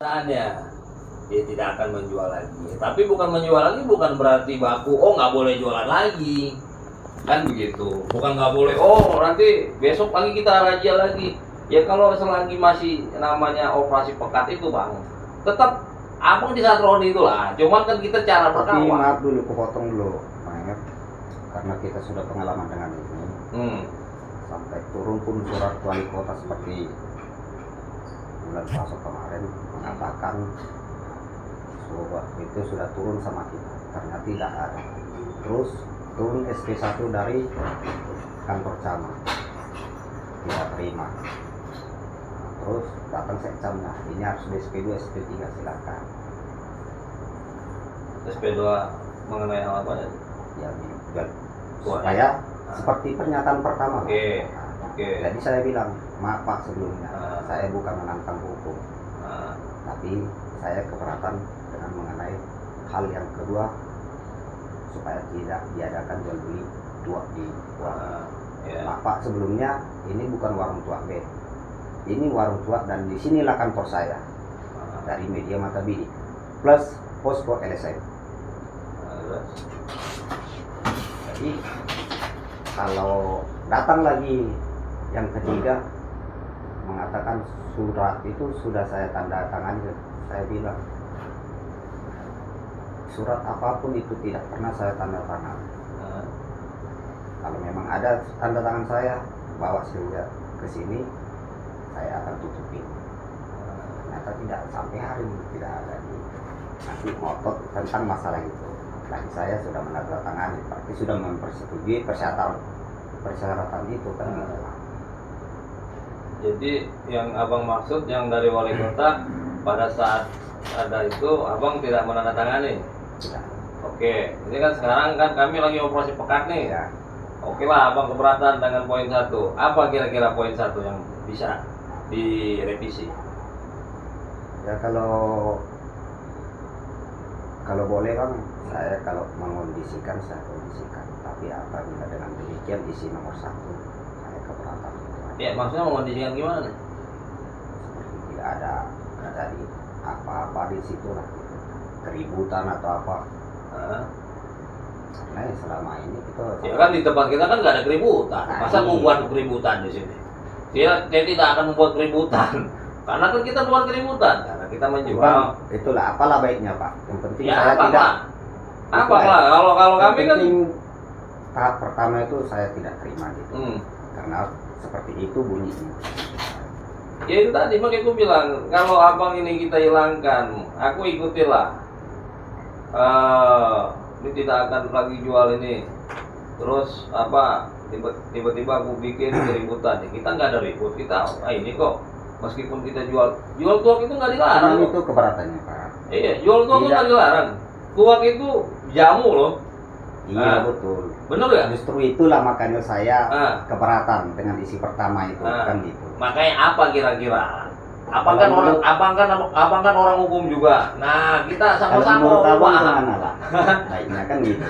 Tanya, dia tidak akan menjual lagi. Tapi bukan menjual lagi bukan berarti baku, oh nggak boleh jualan lagi. Kan begitu. Bukan nggak boleh, oh nanti besok pagi kita razia lagi. Ya kalau selagi masih namanya operasi pekat itu bang, tetap abang disatroni itulah. Cuman kan kita cara Tapi berkawan. maaf dulu, kupotong dulu, Mayat. Karena kita sudah pengalaman dengan ini. Sampai turun pun surat wali kota seperti bulan Puasa kemarin mengatakan surat itu sudah turun sama kita, ternyata tidak ada. Terus turun SP1 dari kantor camat, tidak terima. Terus datang sekcamnya, ini harus di SP2, SP3 silakan. SP2 mengenai hal apa ya? Ya, supaya seperti pernyataan pertama. Oke. Jadi saya bilang, maaf Pak sebelumnya, saya bukan menantang hukum, tapi saya keberatan dengan mengenai hal yang kedua, supaya tidak diadakan jual beli dua di warung. Maaf Pak sebelumnya, ini bukan warung tua B, ini warung tua dan di sinilah kantor saya dari Media Mata Bidik plus posko LSM. Jadi kalau datang lagi yang ketiga mengatakan surat itu sudah saya tanda tangani, saya bilang surat apapun itu tidak pernah saya tanda tangan. Kalau memang ada tanda tangan saya, bawa saja ke sini, saya akan tutupin. Ternyata tidak, sampai hari ini tidak ada. Nanti ngotot tentang masalah itu. Lagi saya sudah menandatangani, berarti sudah mempersetujui persyaratan itu kan. Jadi yang abang maksud yang dari wali kota pada saat ada itu abang tidak menandatangani. Tidak. Oke, ini kan sekarang kan kami lagi operasi pekat nih. Ya. Oke lah, abang keberatan dengan poin 1. Apa kira-kira poin 1 yang bisa direvisi? Ya kalau boleh bang, saya kalau mengondisikan saya kondisikan. Tapi apabila dengan demikian isi nomor 1, saya keberatan. Ya maksudnya mengondisikan gimana nih? Seperti tidak ada terjadi apa-apa di situ lah, gitu. Keributan atau apa. Karena selama ini kita Ya kan di tempat kita kan nggak ada keributan. Masa membuat keributan di sini? Dia tidak akan membuat keributan. Karena kan kita buat keributan. Karena kita menjual. Itulah apalah baiknya Pak. Yang penting Ya saya apa tidak. Apalah kalau kami kan tahap pertama itu saya tidak terima gitu. Karena seperti itu bunyinya. Ya itu tadi makanya aku bilang kalau abang ini kita hilangkan, aku ikutilah. Ini tidak akan lagi jual ini. Terus apa? Tiba-tiba aku bikin keributan. Kita nggak ada ribut. Kita ini kok. Meskipun kita jual tuak itu nggak dilarang. Itu keberatannya Pak. Iya, jual tuak itu nggak dilarang. Tuak itu jamu loh. Iya betul. Bener ya? Justru itulah makanya saya keberatan dengan isi pertama itu kan gitu. Makanya apa kira-kira? Abang kan orang hukum juga. Nah, kita sama-sama menurut abang paham. gimana lah? Baiknya kan gitu.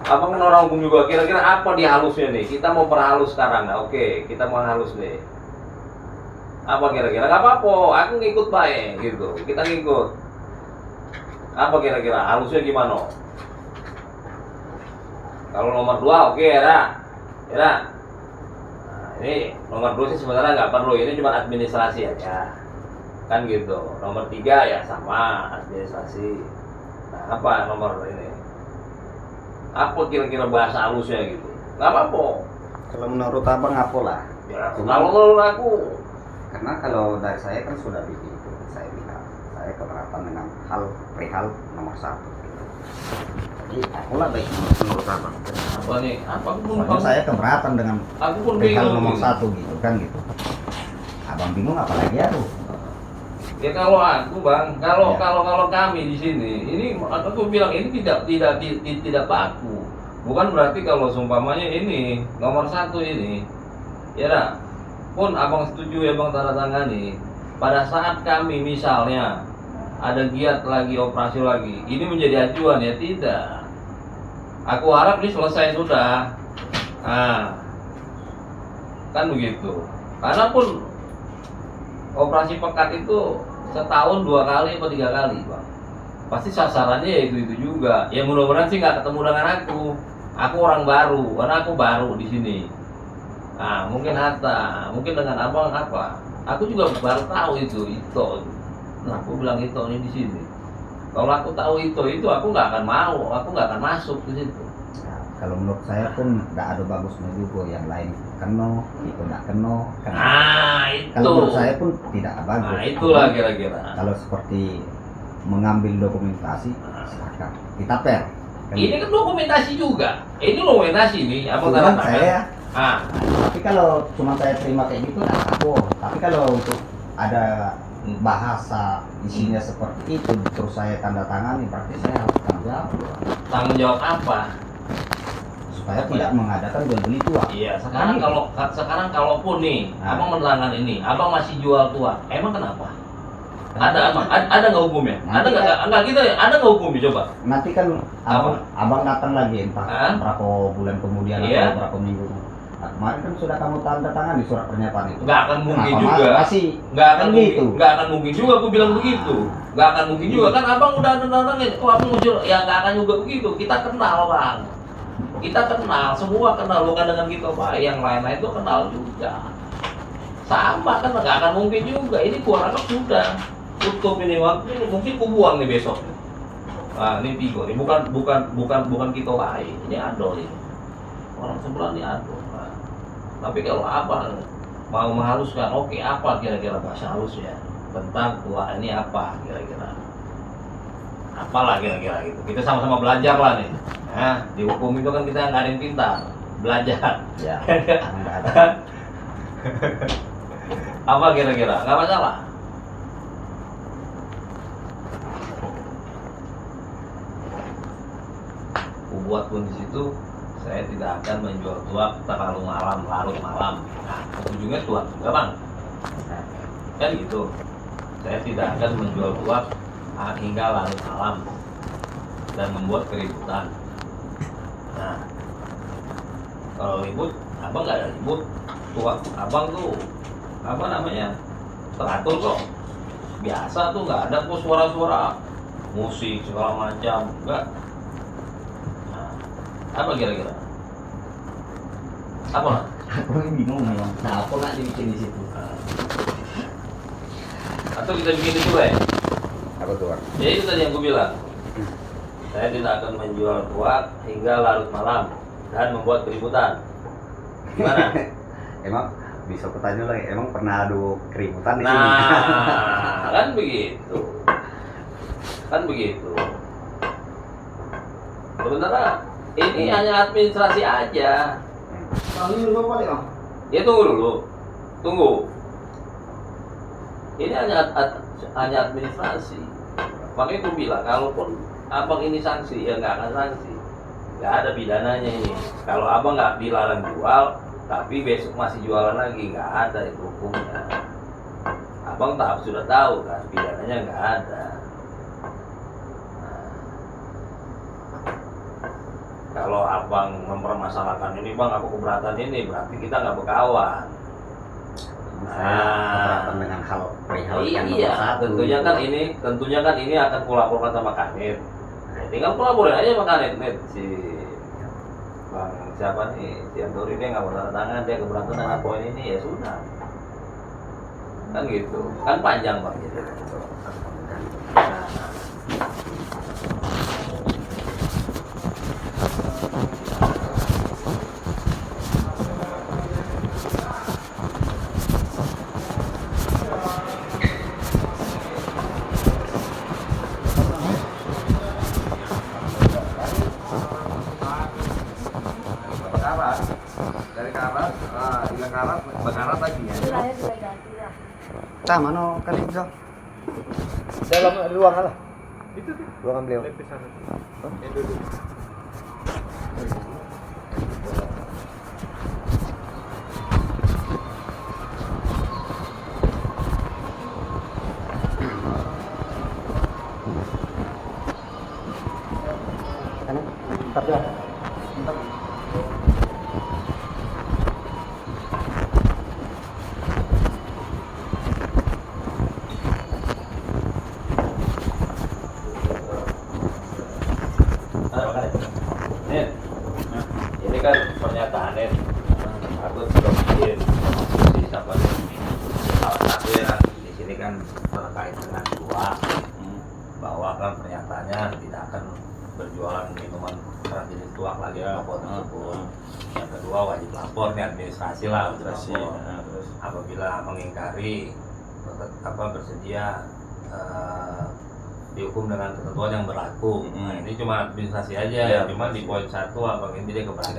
Abang kan orang hukum juga. Kira-kira apa di halusnya nih? Kita mau perhalus sekarang. Nah, oke, kita mau halus nih. Apa kira-kira? Gak apa-apa, aku ngikut baik gitu. Kita ngikut. Apa kira-kira? Halusnya gimana? Kalau nomor 2 oke ya. Nah, ini nomor 2 sih sebenarnya nggak perlu, ini cuma administrasi aja. Kan gitu. Nomor 3 ya sama administrasi. Nah, apa nomor ini? Apa kira-kira bahasa halusnya gitu? Nggak apa-apa. Kalau menurut abang apa lah? Ya, kalau menurut aku, karena kalau dari saya kan sudah begitu, saya bilang saya keberatan dengan perihal nomor 1 gitu. Jadi akulah baik menurut abang. apa nih? Apa Soalnya saya keberatan dengan aku pun perihal bingung. nomor 1 gitu kan gitu. Abang bingung apalagi aku. Ya kalau aku bang, kalau Ya. kami di sini, ini aku bilang ini tidak baku. Bukan berarti kalau seumpamanya ini nomor 1 ini, ya dah, pun abang setuju ya bang tanda tangani. Pada saat kami misalnya ada giat lagi operasi lagi, ini menjadi acuan ya tidak. Aku harap ini selesai sudah. Nah, kan begitu. Karena pun operasi pekat itu setahun 2 kali atau 3 kali, Bang. Pasti sasarannya ya itu juga. Ya mudah-mudahan sih nggak ketemu dengan aku. Aku orang baru, karena aku baru di sini. Nah, mungkin Hatta, mungkin dengan abang apa? Aku juga baru tahu itu. Nah, aku bilang itu ini di sini. Kalau aku tahu itu aku nggak akan mau, aku nggak akan masuk ke situ. Ya, kalau menurut saya pun nggak ada bagusnya juga yang lain keno, itu nggak keno. Nah, itu. Kalau menurut saya pun tidak bagus. Nah, itulah kira-kira. Kalau seperti mengambil dokumentasi, silakan kita per. Ini kan dokumentasi juga. Ini dokumentasi nih, apa Cuman saya. Tapi kalau cuma saya terima kayak gitu, nggak apa. Tapi kalau untuk ada bahasa isinya seperti itu, terus saya tanda tangani, berarti saya harus tanggung jawab. Tanggung jawab apa? Supaya tidak mengadakan jual beli tua. Iya, sekarang kalaupun nih, abang menerangkan ini, abang masih jual tua, emang kenapa? Ada nggak hukumnya? Ada nggak kita? Ada nggak hukumnya coba? Nanti kan abang datang lagi entah berapa bulan kemudian atau berapa minggu. Nah, kemarin kan sudah kamu tanda tangan di surat pernyataan itu. Nggak akan mungkin juga. Nggak akan mungkin juga. Aku bilang begitu. Nggak akan mungkin juga kan abang udah tanda tangan. Oh abang muncul, ya nggak akan juga begitu. Kita kenal bang. Kita kenal, semua kenal. Bukan dengan kita pak. Yang lain-lain itu kenal juga. Sama kan nggak akan mungkin juga. Ini gua anggap sudah tutup ini waktu. Mungkin ku buang nih besok. Nah ini Tigo. Ini bukan kita lain. Ini Ado ini. Orang sebelah ini Ado. Nah, tapi kalau abang mau menghaluskan, oke apa kira-kira bahasa halusnya tentang tua ini apa kira-kira? Apalah kira-kira gitu. Kita sama-sama belajar lah nih. Nah, di hukum itu kan kita nggak ada yang pintar, belajar. Ya. Nggak ada. Apa kira-kira? Nggak masalah. Buat pun di situ saya tidak akan menjual tua terlalu malam, larut malam. Nah, ujungnya tua juga bang. Kan gitu. Saya tidak akan menjual tua hingga larut malam dan membuat keributan. Nah, kalau ribut, abang nggak ada ribut. Tua, abang tuh apa namanya teratur kok. Biasa tuh nggak ada kok suara-suara musik segala macam, enggak. Apa kira-kira? Apa? Aku bingung memang. Nah, apa nggak dibikin di situ? Atau kita bikin itu ya? Apa tuh? Ya itu tadi yang gue bilang. Saya tidak akan menjual tua hingga larut malam dan membuat keributan. Gimana? Emang bisa bertanya lagi. Emang pernah ada keributan di sini? Nah, kan begitu. Kan begitu. Sebenarnya ini hanya administrasi aja. Ini dulu balik, Om. Ya tunggu dulu. Tunggu. Ini hanya administrasi. Makanya gue bilang, kalaupun abang ini sanksi, ya nggak akan sanksi. Nggak ada pidananya ini. Kalau abang nggak dilarang jual, tapi besok masih jualan lagi, nggak ada itu hukumnya. Abang sudah tahu kan, pidananya nggak ada. Kalau abang mempermasalahkan ini bang, aku keberatan ini, berarti kita nggak berkawan. Saya keberatan dengan hal perihal yang nomor iya, satu. tentunya kan ini akan kulaporkan sama Kanit. Nah, tinggal kulaporin aja sama Kanit, nih si bang siapa nih, si Andori dia nggak bertanda tangan, dia keberatan dengan poin ini ya sudah. Kan gitu, kan panjang bang gitu. Nah, Bakarat lagi ya. Tah, mana kan itu? Dalam ruangan lah. Itu tuh. Ruangan beliau. Lepis sana. Hah? Yang duduk. Kanan. Bentar ya. Bentar. terkait dengan dua bahwa kan pernyataannya tidak akan berjualan minuman keras jenis tuak lagi di toko tersebut. Yang kedua wajib lapor nih administrasi lah, wajib lapor. Terus Apabila mengingkari bersedia dihukum dengan ketentuan yang berlaku. Nah, ini cuma administrasi aja ya, cuma di poin 1 abang ini dia keberatan.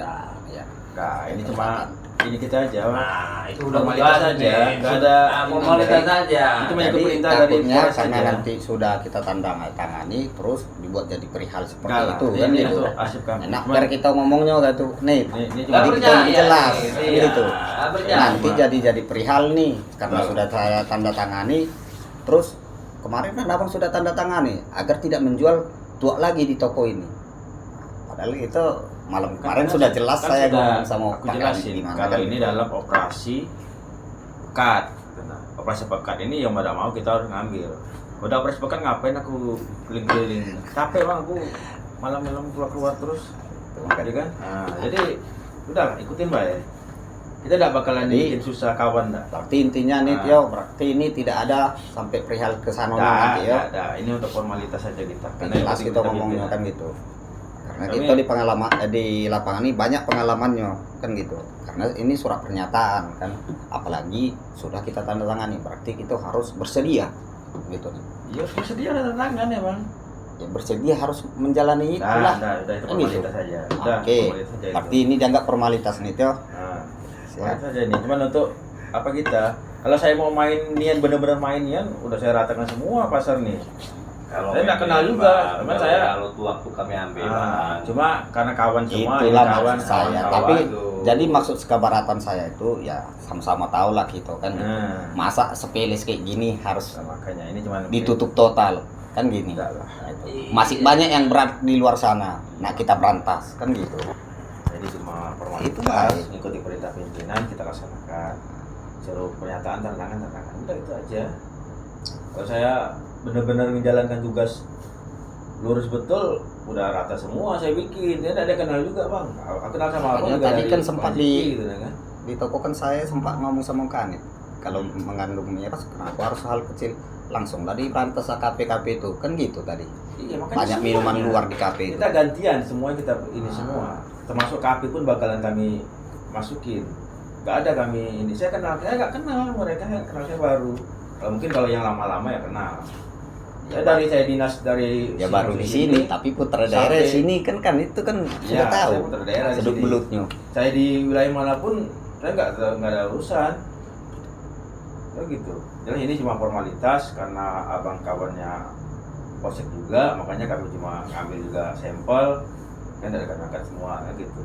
Ya. nah ini cuma ini kita aja. Nah, itu udah Formalitas jelas aja, nih. nggak ada Formalitas saja. Itu banyak Jadi perintah dari takutnya Polres karena aja. nanti sudah kita tanda tangani terus dibuat jadi perihal seperti Enggak lah, itu kan ini gitu. itu arsip kami. Enak Cuman- biar kita ngomongnya gitu nih. Ini Nggak cuma percaya, jelas iya. gitu. Nggak percaya. Nanti jadi perihal nih karena Betul. sudah saya tanda tangani. Terus kemarin kan abang sudah tanda tangani agar tidak menjual tuak lagi di toko ini. Padahal itu malam kemarin sudah jelas kan saya sudah ngomong sama aku Pak jelasin Kadip gimana kalau kan ini gitu. dalam operasi pekat. Nah, operasi pekat ini yang tidak mau kita harus ngambil. Udah operasi pekat ngapain aku keliling-keliling? Capek bang aku malam-malam keluar terus. Ya kan? Nah, jadi udah ikutin baik. Kita tidak bakalan Jadi- bikin susah kawan dah. Berarti intinya nih Nah. Tio, berarti ini tidak ada sampai perihal ke sana nanti ya. Ada. Ini untuk formalitas saja kita. Jelas yang kita penting ngomongnya bikin. kan gitu. Karena Kami- kita di pengalaman di lapangan ini banyak pengalamannya kan gitu. Karena ini surat pernyataan kan, apalagi sudah kita tanda tangani, berarti kita harus bersedia gitu nih. Iya, bersedia ada tangan ya bang. Ya bersedia harus menjalani itulah. Udah itu Kan gitu. formalitas saja. Udah, Oke, formalitas saja itu. berarti ini dianggap formalitas nih Tio. Nah, Ya. formalitas saja nih. Cuman untuk apa kita? Kalau saya mau main nian bener-bener main nian, udah saya ratakan semua pasar nih. Kalau Saya nggak memang, kenal juga, Bang, cuman kalau- saya- kalau tuh waktu kami ambil, Nah, Bang. cuma karena kawan semua, ini Itulah kawan, maksud saya. kawan, Tapi kawan. jadi maksud kebaratan saya itu ya sama-sama tahu lah gitu kan. Gitu. Nah, Masa sepele kayak gini harus makanya ini cuma ditutup total kan gini. Enggak lah. Masih banyak yang berat di luar sana. Nah kita berantas kan gitu. Jadi cuma Itu formalitas, baik. mengikuti perintah pimpinan kita laksanakan. Suruh pernyataan tantangan, udah itu aja. Kalau saya benar-benar menjalankan tugas lurus betul, udah rata semua saya bikin. Dia ada kenal juga bang. Aku kenal sama abang Makanya juga tadi dari kan sempat Pak Ziki, di- gitu kan. Di toko kan saya sempat ngomong sama Kanit. Kalau mengandung miras kenapa harus hal kecil langsung tadi berantas KP itu kan gitu tadi. Iya, makanya Banyak semuanya. minuman luar di KP itu. Kita gantian semua kita ini semua. Termasuk KP pun bakalan kami masukin. Gak ada kami ini. Saya nggak kenal mereka, yang kenal saya baru. Kalau mungkin kalau yang lama-lama ya kenal. Ya dari saya dinas dari Ya baru di sini, tapi putra daerah Sampai- sini kan itu kan sudah Ya, tahu. saya putra daerah di Sedut sini. belutnya. Saya di wilayah manapun saya nggak ada urusan. Ya gitu. Jadi ini cuma formalitas karena abang kawannya polsek juga, makanya kami cuma ngambil juga sampel kan dari angkat semua gitu.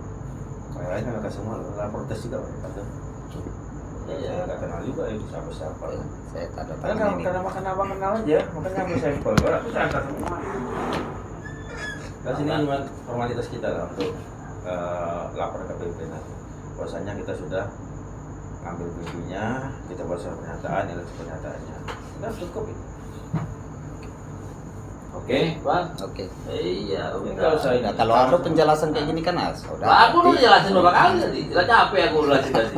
Yang lain kan angkat semua, lah protes juga mereka tuh. Ya nggak kenal juga itu siapa-siapa. Saya tanda Karena tangan ini. karena makan abang kenal aja, makanya ambil sampel. Baru aku saya angkat semua. Dan sini cuma formalitas kita lah untuk lapor ke pimpinan. Bahwasanya kita sudah ngambil videonya, kita buat surat pernyataan, nilai pernyataannya. Sudah cukup itu. Oke, Bang. Oke. Iya, Nggak usah ini. Nah, kalau ada penjelasan kayak gini kan sudah. Lah, aku udah jelasin berapa kali tadi. Udah capek aku jelasin tadi.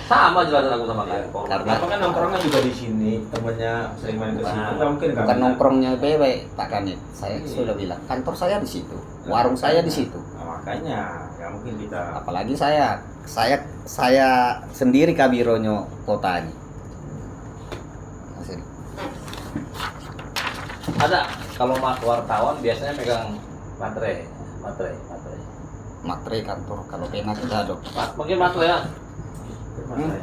Sama jelasin aku sama kalian. Karena- Apa kan nongkrongnya juga di sini, temennya sering main ke sini. Nah, Nggak mungkin kan? Bukan nongkrongnya BW Pak Kanit. Saya Iya. sudah bilang kantor saya di situ, warung saya di situ. Nah, makanya nggak mungkin kita. Apalagi saya sendiri kabironyo kota ini. Masih. Ada kalau mas wartawan biasanya megang materai. Matre kantor kalau kena kita ada. Mungkin materai ya. Makanya.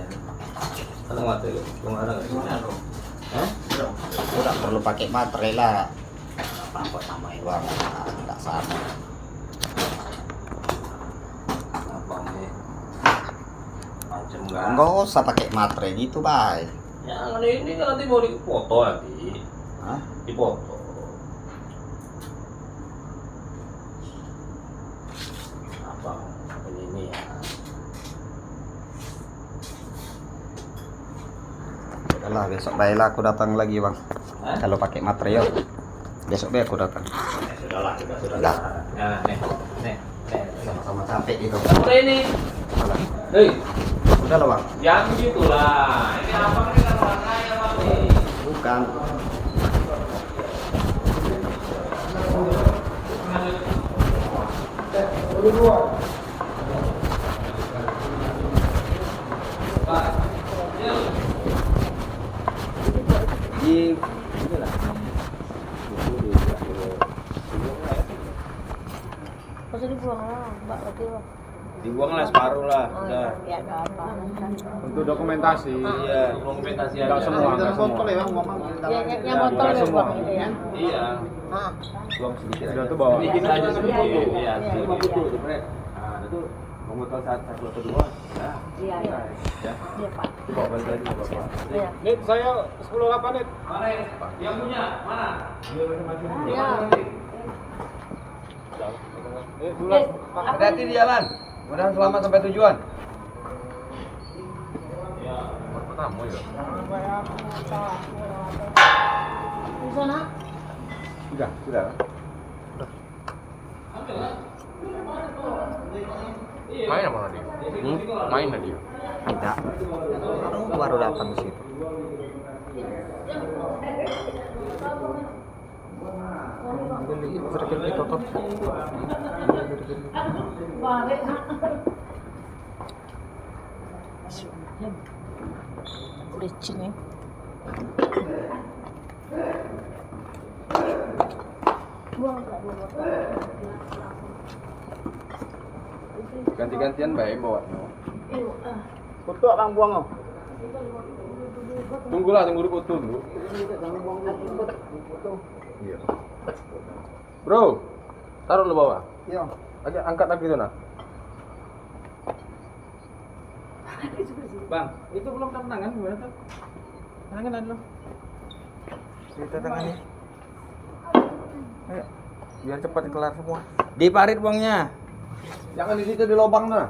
Ada materai. Belum ada nggak? Hah? Udah perlu pakai matre lah. Apa sama uang enggak sama. Apa nih? Macam enggak? Enggak usah pakai matre gitu, Bay. Ya ini kan nanti mau dipoto nanti. Hah? Dipoto. Apa ini ya? Udahlah, besok baiklah aku datang lagi, Bang. Hah? Kalau pakai matre ya. Besok baik aku datang. Sudahlah, sudah. Dah. Nah, nih. Sama-sama capek gitu. Udah ini. Hei, Udah lah, Bang. jangan begitulah. Ini apa kan kita orang kaya, Bang? Nih. Bukan. Pak, ya. Di ini lah. Masa dibuang lah, Mbak berarti lah. Dibuang lah separuh lah. Oh, Udah. ya ada apa? Untuk dokumentasi. Iya. Dokumentasi Enggak aja. semua, enggak semua. Yang botol ya buang gitu ya. Iya. Ah, Buang sedikit Sudah aja. tuh bawa. Sedikit aja sedikit. Iya. Cuma butuh tuh, Bre. Nah, itu memotong satu atau dua. Nah, iya, iya. ya. Iya, Pak. Coba balik lagi ke Bapak. Iya. Nit, saya 10.8 Nit. Mana yang punya? Mana? Iya. Nit, bulan. Hati-hati di jalan. Mudah-mudahan selamat sampai tujuan. Ya, pertama ya. Di sana? Sudah. Main apa tadi? Main tadi. Tidak. Baru datang ke situ. Licin ya. Ganti-gantian baik bawa. Kutu akan buang oh. Tunggulah, tunggu dulu kutu dulu. Iya. Bro, taruh lu bawah. Iya. Aja angkat lagi tuh nah. Bang, itu belum tangan gimana tuh? Tangan lu. Kita tangannya. Ayo, biar cepat kelar semua. Di parit buangnya. Jangan di situ di lubang tuh.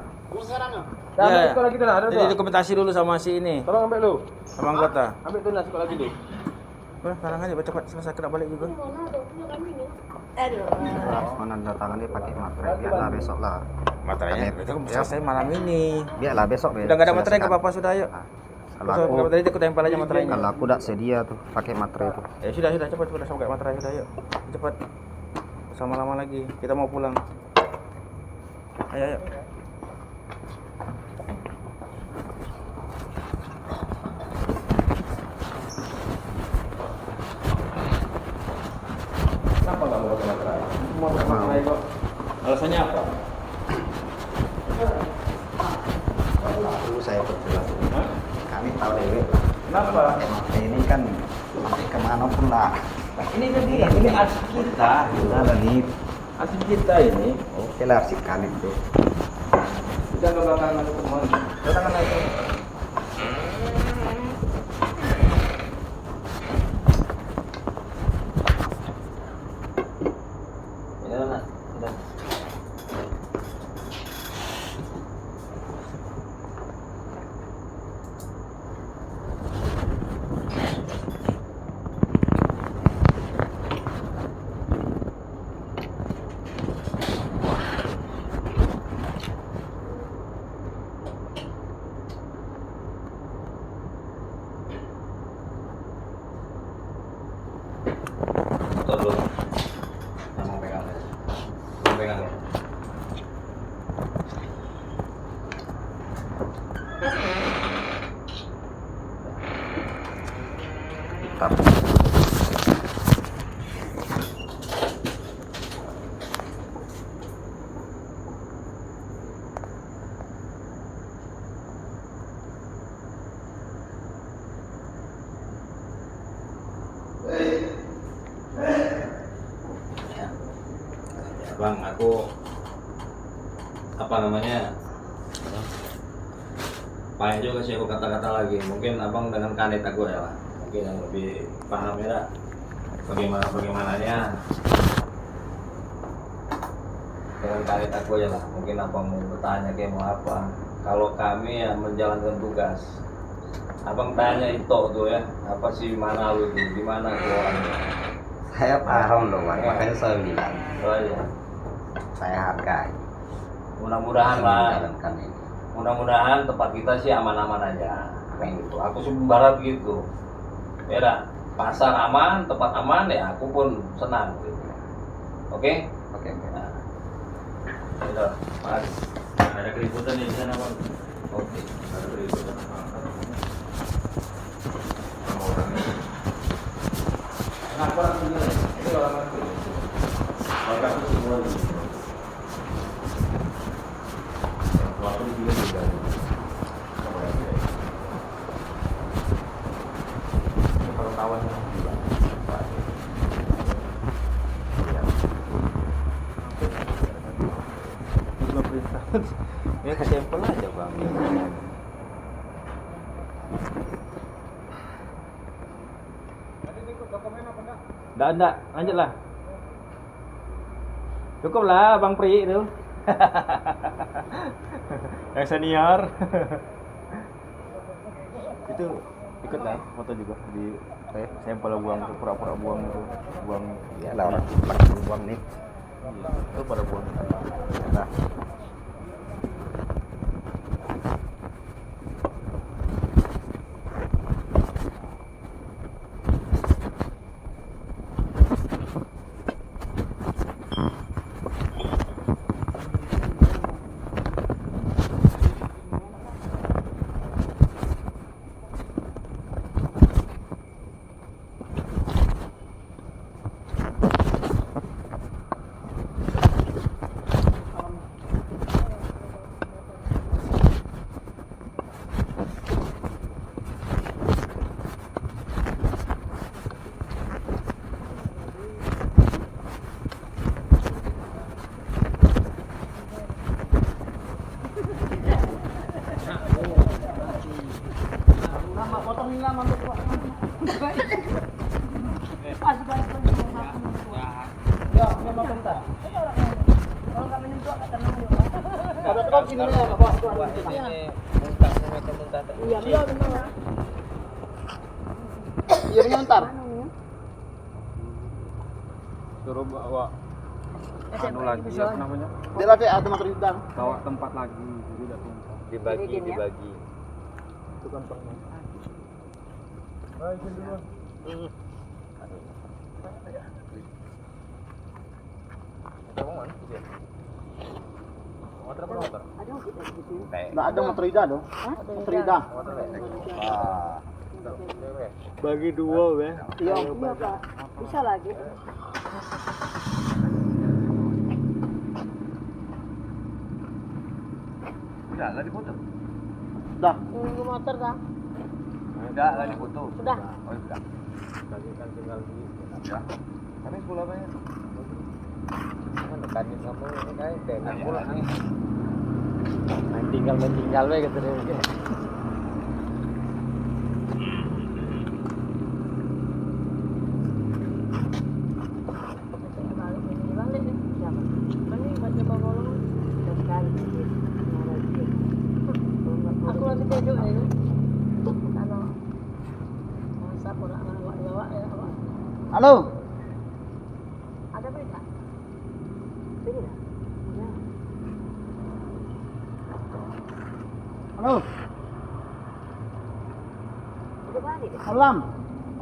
Ya, Ambil sekolah lagi tuh nah, ada Jadi tuh. dokumentasi dulu sama si ini, Tolong ambil lu. sama anggota. Ambil tuh nah sekolah lagi deh. Udah, sekarang aja cepat selesai kena balik juga. Menandatangani pakai materai. Biarlah besok lah. Materainya Kami- itu ya. selesai malam ini. Biarlah besok. Udah nggak ada materai nggak apa-apa sudah ayo. Kalau Kalau aku, materai itu aku tempel aja materainya. kalau aku tidak sedia tuh pakai materai itu. Ya sudah cepat sampai materai sudah ayo. Cepat. Sama lama lagi. Kita mau pulang. Ayo. Kenapa nggak mau pakai materai? Mau pakai materai kok. Alasannya apa? Dulu saya perjelas. Hah? Kami tahu dewe. Kenapa? Materai ini kan sampai kemana pun lah. Ini ini arsip kita. Kita lagi. Arsip kita ini. Oke lah arsip kami itu. Kita nggak bakalan ada teman. Datangkan aja. Ya, nak. Udah. Tuh dulu. Yang mau pegang. Mau pegang ya. Tapi Bang, aku apa namanya? Payah juga sih aku kata-kata lagi. Mungkin abang dengan kanit aku ya lah. Mungkin yang lebih paham ya. Bagaimananya dengan kanit aku ya lah. Mungkin abang mau bertanya kayak mau apa. Kalau kami ya menjalankan tugas. Abang tanya itu tuh ya, apa sih mana lu tuh, gimana tuh orangnya? saya paham loh, Bang. Makanya saya bilang Itu aja. saya hargai. Mudah-mudahan lah. Menjalankan ini. Mudah-mudahan tempat kita sih aman-aman aja. Kayak gitu. Aku sih berharap gitu. Ya dah, pasar aman, tempat aman ya aku pun senang gitu. Oke? Oke. Nah. Udah, Mas. Ada keributan di sana, Bang. Oke. Ada keributan. Sama orangnya. Kenapa orang begini? Ini orang aku. Maka aku semua di sini. Yang tua aku juga juga. Sama yang dia. Kalau kawan juga. Ya kesempel aja bang. Enggak, lanjut lah. Cukup lah Bang Pri itu. Yang senior. Itu ikut lah foto juga di sampel buang tuh, pura-pura buang itu, buang Ya lah orang cepat buang nih. itu pada buang. Nah, Iya ntar. suruh bawa anu lagi apa namanya? Dia lagi ada motor di dalam. Bawa tempat lagi, jadi udah tumpah. Dibagi. Itu kan pernah. Izin dulu. Nggak ada motor Ida dong. Motor Ida. Bagi dua, be. Iya. Pak. Bisa lagi. Udah, lah dipoto. Dah. Nunggu motor dah. Udah, lah dipoto. Sudah. Oh, sudah. Tadi kan tinggal di Ya. Kami pulang aja. Kan tekanin kamu ini kayak dengan pulang. Main tinggal we gitu deh. Aku lagi tidur ya. Kalau masa pura bawa ya. Halo. Ada berita? Berita? Ya. Halo. Udah balik deh. Malam.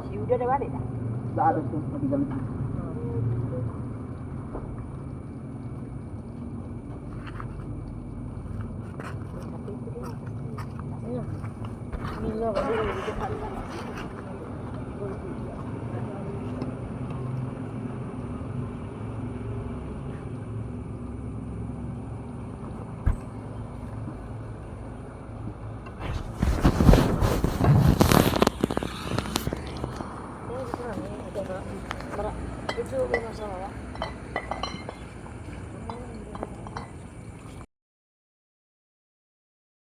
Si udah balik dah. Nggak ada tuh lagi dalam. Gila, baru di depan. Itu masalah.